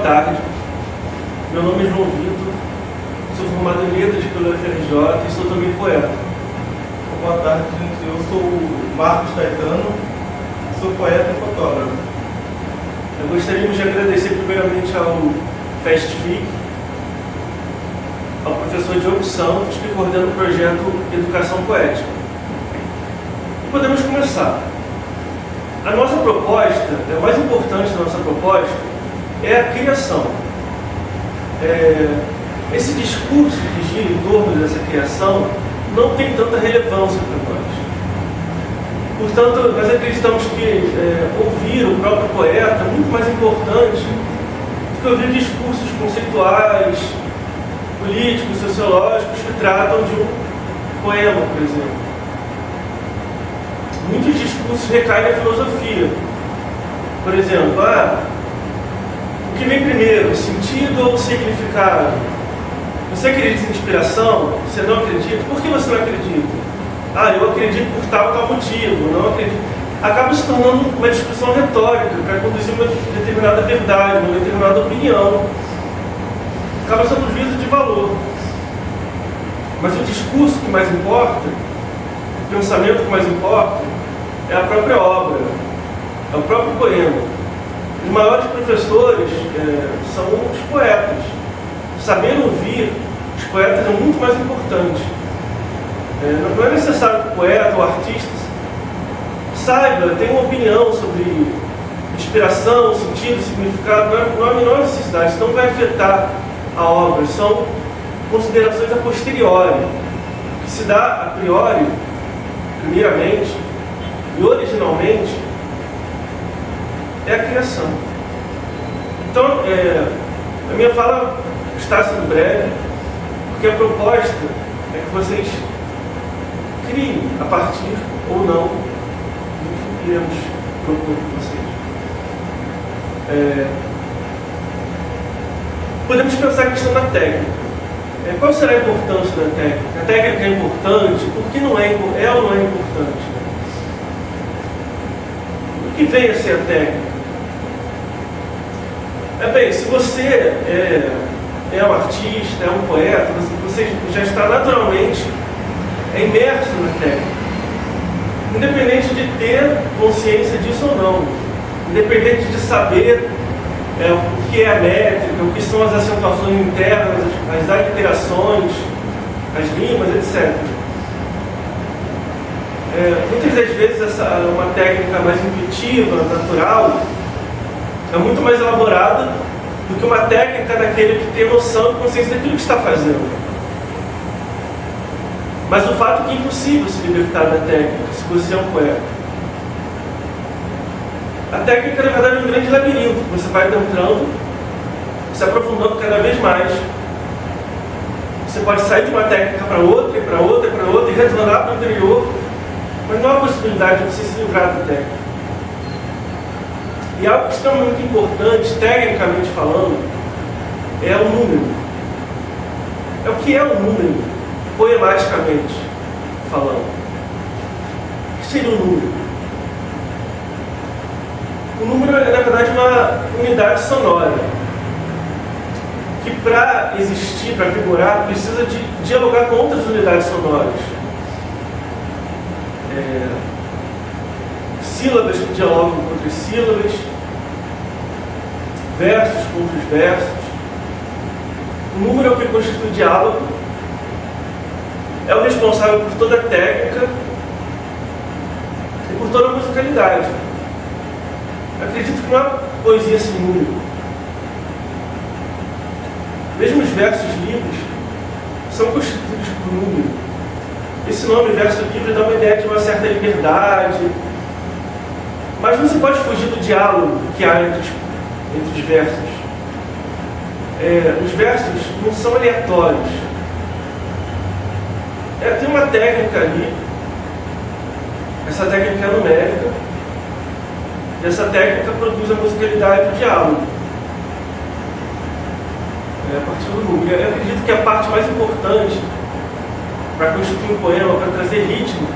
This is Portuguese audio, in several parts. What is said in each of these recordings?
tarde. Meu nome é João Vitor, sou formado em Letras pelo FRJ e sou também poeta. Boa tarde, gente. Eu sou o Marcos Caetano, sou poeta e fotógrafo. Gostaríamos de agradecer primeiramente ao FestFIC, ao professor Diogo Santos, que coordena o projeto Educação Poética. E podemos começar. A nossa proposta, a mais importante da nossa proposta, é a criação. Esse discurso que gira em torno dessa criação não tem tanta relevância para nós. Portanto, nós acreditamos que ouvir o próprio poeta é muito mais importante do que ouvir discursos conceituais, políticos, sociológicos que tratam de um poema, por exemplo. Muitos discursos recaem na filosofia. Por exemplo, o que vem primeiro, o sentido ou o significado? Você acredita em inspiração? Você não acredita? Por que você não acredita? Eu acredito por tal motivo, não acredito. Acaba se tornando uma discussão retórica para conduzir uma determinada verdade, uma determinada opinião. Acaba sendo um juízo de valor. Mas o discurso que mais importa, o pensamento que mais importa, é a própria obra, é o próprio poema. Os maiores professores são os poetas. Saber ouvir os poetas é muito mais importante. Não é necessário que o poeta ou o artista saiba, tenha uma opinião sobre inspiração, sentido, significado. Não há a menor necessidade, isso não vai afetar a obra. São considerações a posteriori. O que se dá a priori, primeiramente e originalmente, é a criação. Então, a minha fala está sendo breve, porque a proposta é que vocês criem a partir ou não do que iremos propor para vocês. Podemos pensar a questão da técnica. Qual será a importância da técnica? A técnica é importante? Por que não é ou não é importante? O que vem a ser a técnica? Bem, se você é um artista, é um poeta, você já está naturalmente imerso na técnica. Independente de ter consciência disso ou não. Independente de saber o que é a métrica, o que são as acentuações internas, as aliterações, as rimas, etc. Muitas das vezes uma técnica mais intuitiva, natural, é muito mais elaborada do que uma técnica daquele que tem noção e consciência daquilo que está fazendo. Mas o fato é que é impossível se libertar da técnica se você é um poeta. A técnica, na verdade, é um grande labirinto. Você vai entrando, se aprofundando cada vez mais. Você pode sair de uma técnica para outra, e para outra, e para outra, e retornar para o anterior. Mas não há possibilidade de você se livrar da técnica. E algo extremamente importante, tecnicamente falando, é o número. O que é o número, poematicamente falando? O que seria o número? O número é, na verdade, uma unidade sonora que, para existir, para figurar, precisa de dialogar com outras unidades sonoras. Sílabas que dialogam com outras sílabas, versos com outros versos. O número é o que constitui o diálogo, é o responsável por toda a técnica e por toda a musicalidade. Acredito que não há poesia sem número. Mesmo os versos livres são constituídos por número. Esse nome, verso livre, dá uma ideia de uma certa liberdade, mas não se pode fugir do diálogo que há entre os versos. Os versos não são aleatórios. Tem uma técnica ali, essa técnica é numérica, e essa técnica produz a musicalidade do diálogo. A partir do número. Eu acredito que a parte mais importante para constituir um poema, para trazer ritmo,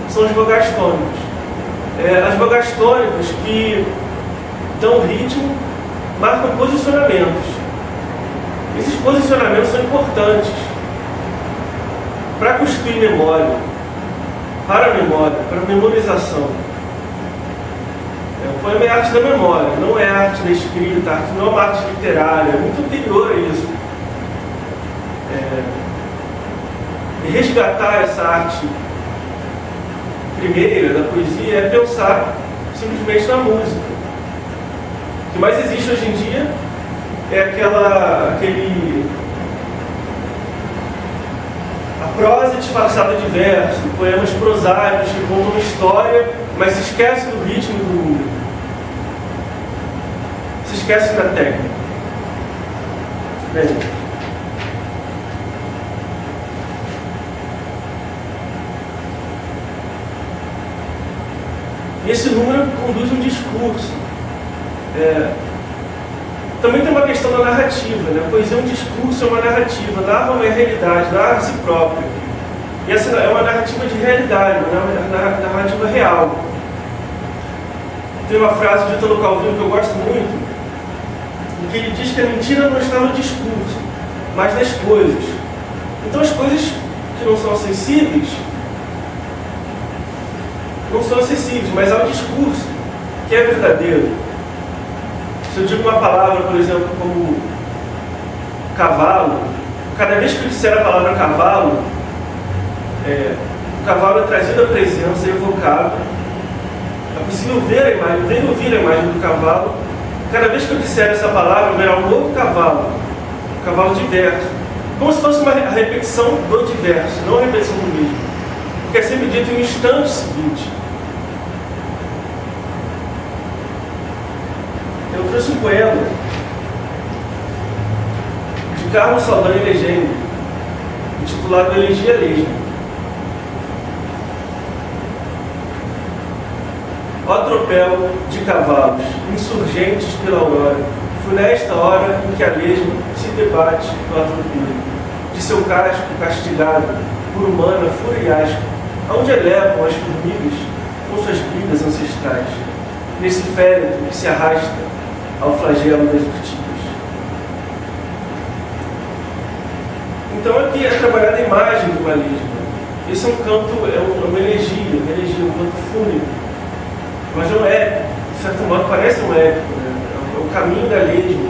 são os vogais tônicos. As vogais tônicas que dão ritmo marcam posicionamentos. Esses posicionamentos são importantes para constituir memória, para a memória, para a memorização. O poema é arte da memória, não é arte da escrita, não é uma arte literária, é muito anterior a isso. E resgatar essa arte primeira da poesia é pensar simplesmente na música. O que mais existe hoje em dia é a prosa disfarçada de verso, poemas prosaicos que contam uma história, mas se esquece do ritmo do mundo. Se esquece da técnica. Bem, e esse número conduz um discurso. Também tem uma questão da narrativa, né? A poesia é um discurso, é uma narrativa, narra uma realidade, narra a si própria. E essa é uma narrativa de realidade, uma narrativa real. Tem uma frase de Ítalo Calvino que eu gosto muito, em que ele diz que a mentira não está no discurso, mas nas coisas. Então as coisas que não são acessíveis, mas há o discurso que é verdadeiro. Se eu digo uma palavra, por exemplo, como cavalo, cada vez que eu disser a palavra cavalo, o cavalo é trazido à presença, é evocado. É possível ver a imagem, ver e ouvir a imagem do cavalo. Cada vez que eu disser essa palavra, haverá um novo cavalo, um cavalo diverso. Como se fosse uma repetição do diverso, não a repetição do mesmo. Porque é sempre dito em um instante seguinte. Eu trouxe um poema de Carlos Saldanha Legendre, intitulado Elegia Lesma. Ó tropel de cavalos, insurgentes pela aurora, funesta hora em que a lesma se debate no atropelo, de seu casco castigado por humana fúria e asco, aonde elevam as formigas com suas brigas ancestrais, nesse féretro que se arrasta ao flagelo das urticas. Então aqui é trabalhada a imagem do lesma. Esse é um canto, uma elegia, um canto fúnebre. Mas não é, de certo modo, parece um épico, né? É o caminho da lesma.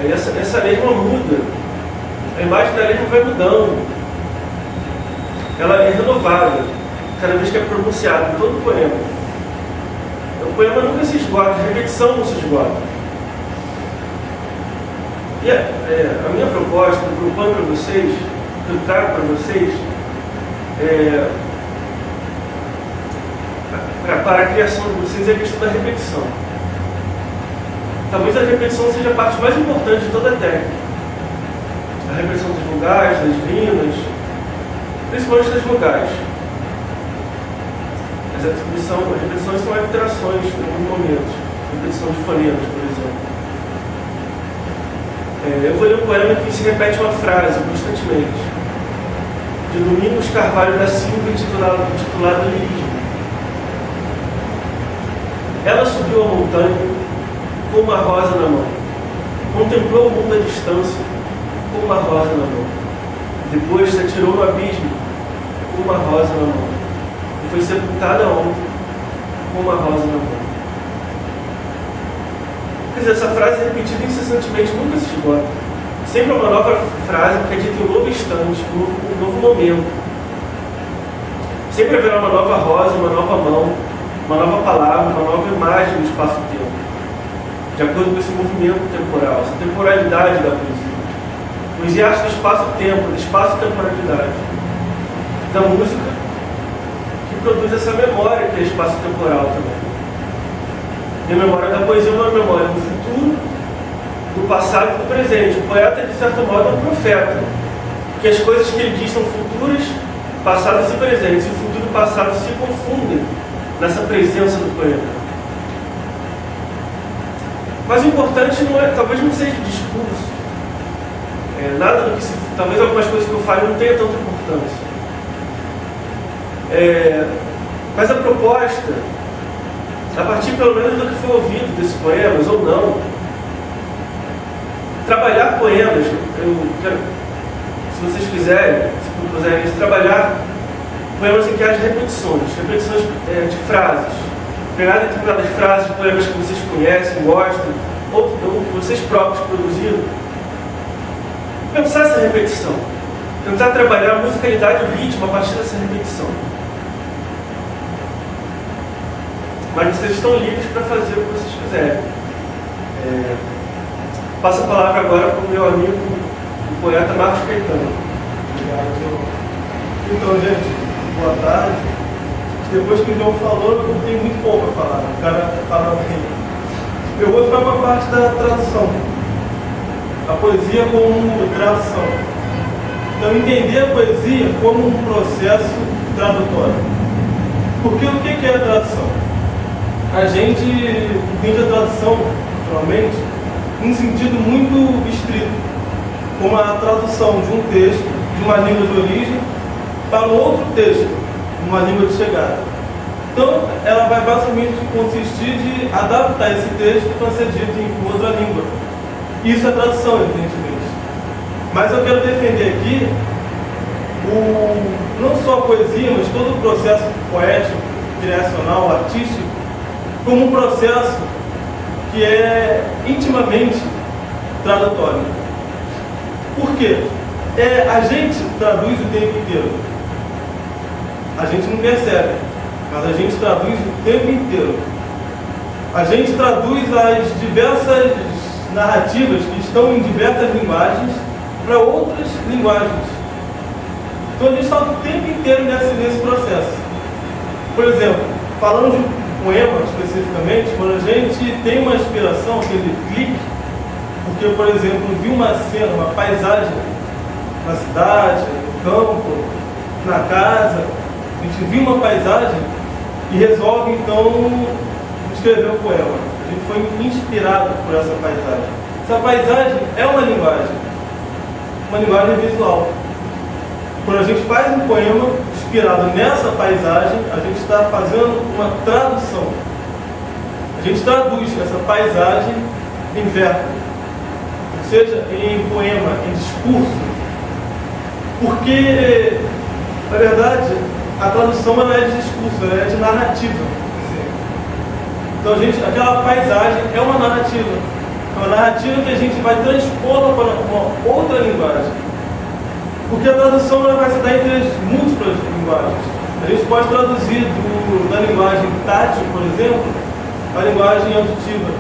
E essa lesma muda. A imagem da lesma vai mudando. Ela é renovada cada vez que é pronunciada em todo o poema. O poema nunca se esgota, a repetição não se esgota. E a minha proposta, que eu proponho para vocês, que eu trago para vocês, para a criação de vocês é a questão da repetição. Talvez a repetição seja a parte mais importante de toda a técnica. A repetição das vogais, das rimas, principalmente das vogais. As repetições são alterações em alguns momentos. Repetição de fonemas, por exemplo. Eu vou ler um poema que se repete uma frase constantemente. De Domingos Carvalho da Silva, intitulado Lirismo. Ela subiu a montanha com uma rosa na mão. Contemplou o mundo à distância com uma rosa na mão. Depois se atirou no abismo com uma rosa na mão. E foi sepultada ontem com uma rosa na mão. Quer dizer, essa frase é repetida incessantemente, nunca se esgota. Sempre é uma nova frase que é dita em um novo instante, um novo momento. Sempre haverá uma nova rosa, uma nova mão, uma nova palavra, uma nova imagem no espaço-tempo, de acordo com esse movimento temporal, essa temporalidade da poesia. Poesia é arte do espaço-tempo, da espaço-temporalidade. Da música, que produz essa memória que é espaço-temporal também. E a memória da poesia é uma memória do futuro, do passado e do presente. O poeta, de certo modo, é um profeta, porque as coisas que ele diz são futuras, passadas e presentes, e o futuro e o passado se confundem nessa presença do poema. Mas o importante não é, talvez não seja o discurso. Nada do que se, talvez algumas coisas que eu falo não tenha tanta importância. Mas a proposta, a partir pelo menos do que foi ouvido desses poemas, ou não, trabalhar poemas, eu quero, se vocês quiserem, se propuserem isso, trabalhar poemas em que haja repetições de frases. Pegar determinadas frases de poemas que vocês conhecem, gostam, ou que vocês próprios produziram. Pensar essa repetição. Tentar trabalhar a musicalidade e o ritmo a partir dessa repetição. Mas vocês estão livres para fazer o que vocês quiserem. Passo a palavra agora para o meu amigo, o poeta Marcos Caetano. Obrigado. Então, gente, boa tarde. Depois que o João falou, eu tenho muito pouco a falar. O cara fala bem. Eu vou ficar com a parte da tradução. A poesia como tradução. Então, entender a poesia como um processo tradutório. Porque o que é a tradução? A gente entende a tradução, naturalmente, num sentido muito estrito, como a tradução de um texto de uma língua de origem para um outro texto, uma língua de chegada. Então, ela vai basicamente consistir de adaptar esse texto para ser dito em outra língua. Isso é tradução, evidentemente. Mas eu quero defender aqui não só a poesia, mas todo o processo poético, criacional, artístico, como um processo que é intimamente tradutório. Por quê? A gente traduz o tempo inteiro. A gente não percebe, mas a gente traduz o tempo inteiro. A gente traduz as diversas narrativas que estão em diversas linguagens para outras linguagens. Então a gente está o tempo inteiro nesse processo. Por exemplo, falando de um poema especificamente, quando a gente tem uma inspiração, aquele clique, porque, por exemplo, viu uma cena, uma paisagem na cidade, no campo, na casa, a gente viu uma paisagem e resolve então escrever um poema. A gente foi inspirado por essa paisagem. Essa paisagem é uma linguagem visual. Quando a gente faz um poema inspirado nessa paisagem, a gente está fazendo uma tradução. A gente traduz essa paisagem em verbo, ou seja, em poema, em discurso. Porque, na verdade, a tradução ela é de discurso, ela é de narrativa. Então, aquela paisagem é uma narrativa. É uma narrativa que a gente vai transpor para uma outra linguagem. Porque a tradução ela vai se dar entre as múltiplas linguagens. A gente pode traduzir da linguagem tátil, por exemplo, para a linguagem auditiva.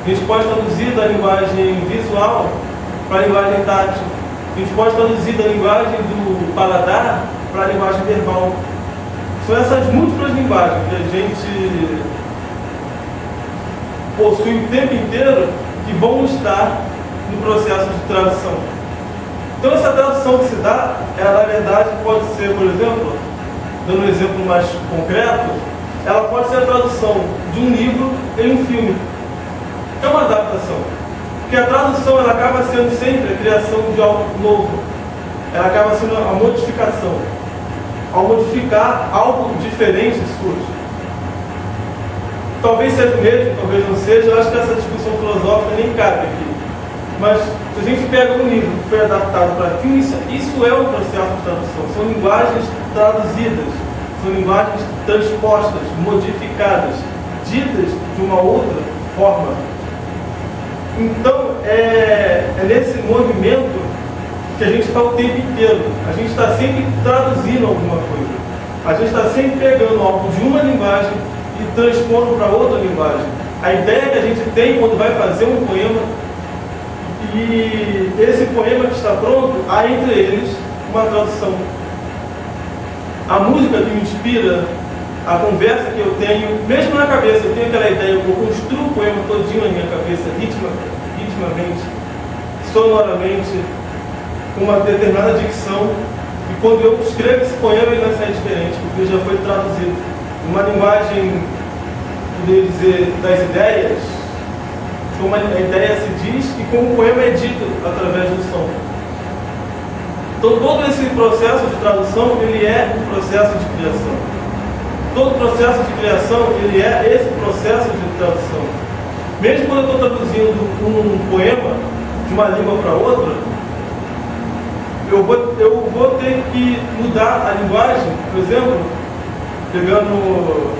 A gente pode traduzir da linguagem visual para a linguagem tátil. A gente pode traduzir da linguagem do paladar para a linguagem verbal. São essas múltiplas linguagens que a gente possui o tempo inteiro que vão estar no processo de tradução. Então essa tradução que se dá, ela na verdade pode ser, por exemplo, dando um exemplo mais concreto, ela pode ser a tradução de um livro em um filme. É uma adaptação. Porque a tradução ela acaba sendo sempre a criação de algo novo. Ela acaba sendo a modificação. Ao modificar, algo diferente surge. Talvez seja o mesmo, talvez não seja. Eu acho que essa discussão filosófica nem cabe aqui. Mas se a gente pega um livro que foi adaptado para filme, isso é um processo de tradução. São linguagens traduzidas, são linguagens transpostas, modificadas, ditas de uma outra forma. Então, é nesse movimento que a gente está o tempo inteiro. A gente está sempre traduzindo alguma coisa. A gente está sempre pegando algo de uma linguagem e transpondo para outra linguagem. A ideia que a gente tem quando vai fazer um poema, e esse poema que está pronto, há entre eles uma tradução. A música que me inspira, a conversa que eu tenho, mesmo na cabeça, eu tenho aquela ideia, eu construo o poema todinho na minha cabeça, ritmamente, sonoramente, com uma determinada dicção, e quando eu escrevo esse poema ele vai sair diferente, porque já foi traduzido. Uma linguagem, poderia dizer, das ideias, como a ideia se diz e como o poema é dito através do som. Então todo esse processo de tradução, ele é um processo de criação. Todo processo de criação, ele é esse processo de tradução. Mesmo quando eu estou traduzindo um poema de de uma língua para outra, eu vou ter que mudar a linguagem. Por exemplo, pegando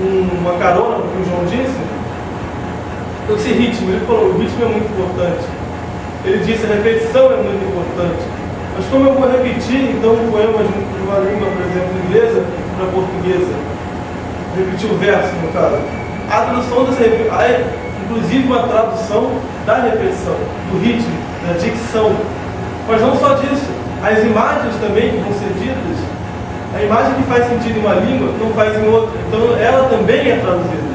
uma carona no que o João disse, esse ritmo, ele falou, o ritmo é muito importante. Ele disse, a repetição é muito importante. Mas como eu vou repetir, então, um poema de uma língua, por exemplo, inglesa para portuguesa? Repetir o verso, no caso. A tradução inclusive uma tradução da repetição, do ritmo, da dicção. Mas não só disso, as imagens também que vão ser ditas, a imagem que faz sentido em uma língua não faz em outra, então ela também é traduzida.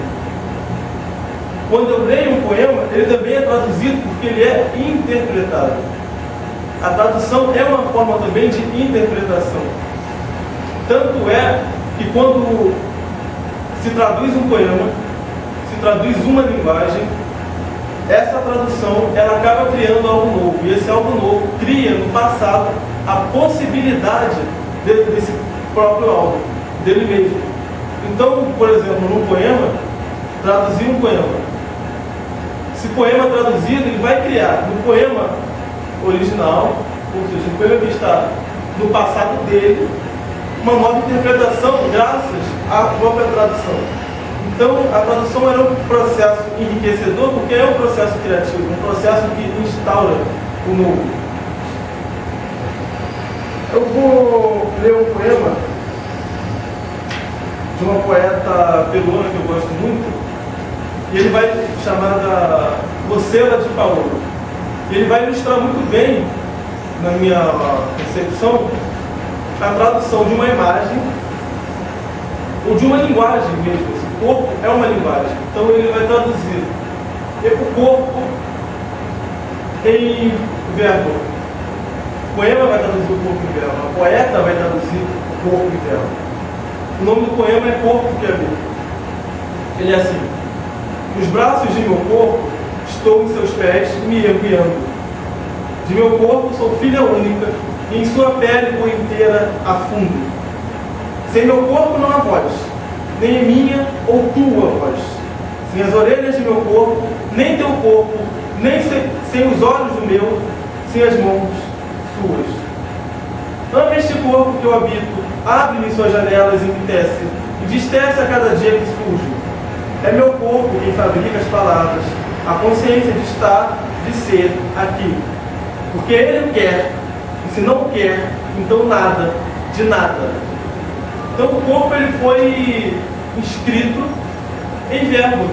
Quando eu leio um poema, ele também é traduzido porque ele é interpretado. A tradução é uma forma também de interpretação. Tanto é que quando se traduz um poema, se traduz uma linguagem, essa tradução ela acaba criando algo novo. E esse algo novo cria no passado a possibilidade desse próprio algo, dele mesmo. Então, por exemplo, num poema, traduzir um poema. Esse poema traduzido, ele vai criar no poema original, ou seja, no poema que está no passado dele, uma nova interpretação graças à própria tradução. Então, a tradução era um processo enriquecedor, porque é um processo criativo, um processo que instaura o novo. Eu vou ler um poema de uma poeta peruana que eu gosto muito, e ele vai chamar da Rosela de Paulo. Ele vai ilustrar muito bem, na minha concepção, a tradução de uma imagem ou de uma linguagem mesmo. O corpo é uma linguagem, então ele vai traduzir o corpo em verbo. O poema vai traduzir o corpo em verbo, a poeta vai traduzir o corpo em verbo. O nome do poema é Corpo que Habito. Ele é assim: nos braços de meu corpo estou em seus pés me guiando. De meu corpo sou filha única, e em sua pele por inteira afundo. Sem meu corpo não há voz, nem minha ou tua voz. Sem as orelhas de meu corpo, nem teu corpo, nem sem os olhos do meu, sem as mãos suas. Ama este corpo que eu habito, abre-me suas janelas e me tece, e destece a cada dia que surge. É meu corpo quem fabrica as palavras, a consciência de estar, de ser aqui. Porque ele quer, e se não quer, então nada, de nada. Então o corpo ele foi escrito em verbo,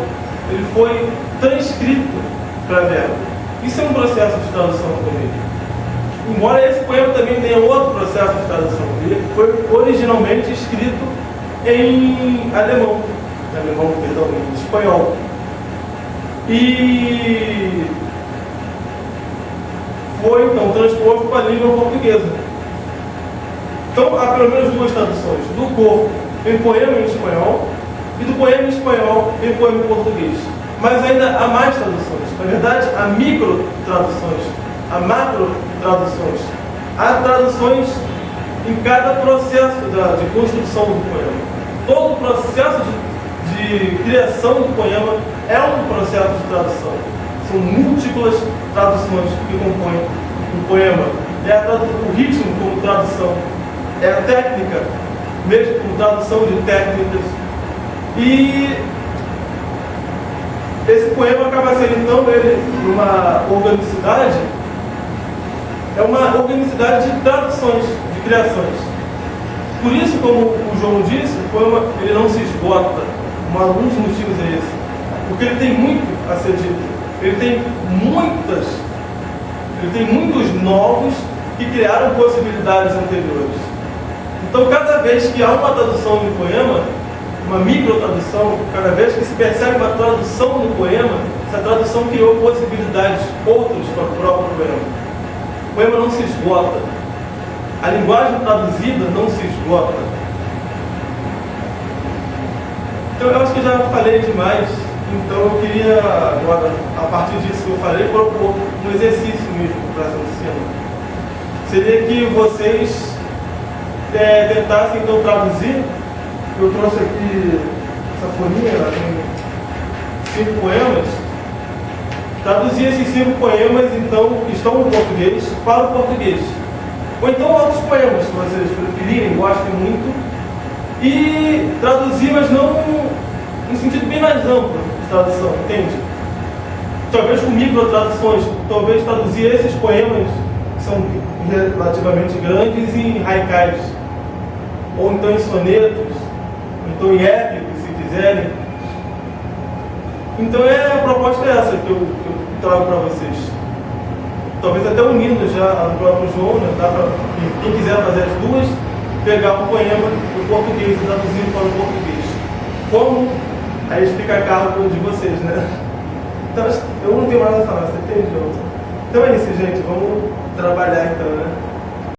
ele foi transcrito para verbo. Isso é um processo de tradução também. Embora esse poema também tenha outro processo de tradução, ele foi originalmente escrito em alemão, em espanhol. E foi então transposto para a língua portuguesa. Então há pelo menos duas traduções: do corpo em poema em espanhol e do poema em espanhol em poema em português. Mas ainda há mais traduções. Na verdade, há micro traduções, há macro traduções. Há traduções em cada processo de construção do poema. Todo o processo de criação do poema é um processo de tradução. São múltiplas traduções que compõem um poema. É o ritmo como tradução, é a técnica mesmo como tradução de técnicas. E esse poema acaba sendo então uma organicidade, é uma organicidade de traduções, de criações. Por isso, como o João disse, o poema ele não se esgota. Um dos motivos é esse, porque ele tem muito a ser dito. Ele tem muitos novos que criaram possibilidades anteriores. Então, cada vez que há uma tradução do poema, uma microtradução, cada vez que se percebe uma tradução do poema, essa tradução criou possibilidades outras para o próprio poema. O poema não se esgota. A linguagem traduzida não se esgota. Então, eu acho que já falei demais. Então eu queria, agora, a partir disso que eu falei, propor um exercício mesmo para essa oficina. Seria que vocês tentassem então traduzir. Eu trouxe aqui essa folhinha, ela tem 5 poemas. traduzir esses 5 poemas, então, que estão no português, para o português. Ou então outros poemas que vocês preferirem, gostem muito, e traduzir, mas não em sentido bem mais amplo de tradução, entende? Talvez com microtraduções, talvez traduzir esses poemas, que são relativamente grandes, em haikais, ou então em sonetos, ou então em épicos, se quiserem. Então a proposta é essa que eu trago para vocês. Talvez até unindo já no próprio João, né? Dá para quem quiser fazer as duas, pegar um poema do português e traduzir para o português. Como? Aí fica a cargo de vocês, né? Então eu não tenho mais a falar, você entende, João? Então é isso, gente. Vamos trabalhar então, né?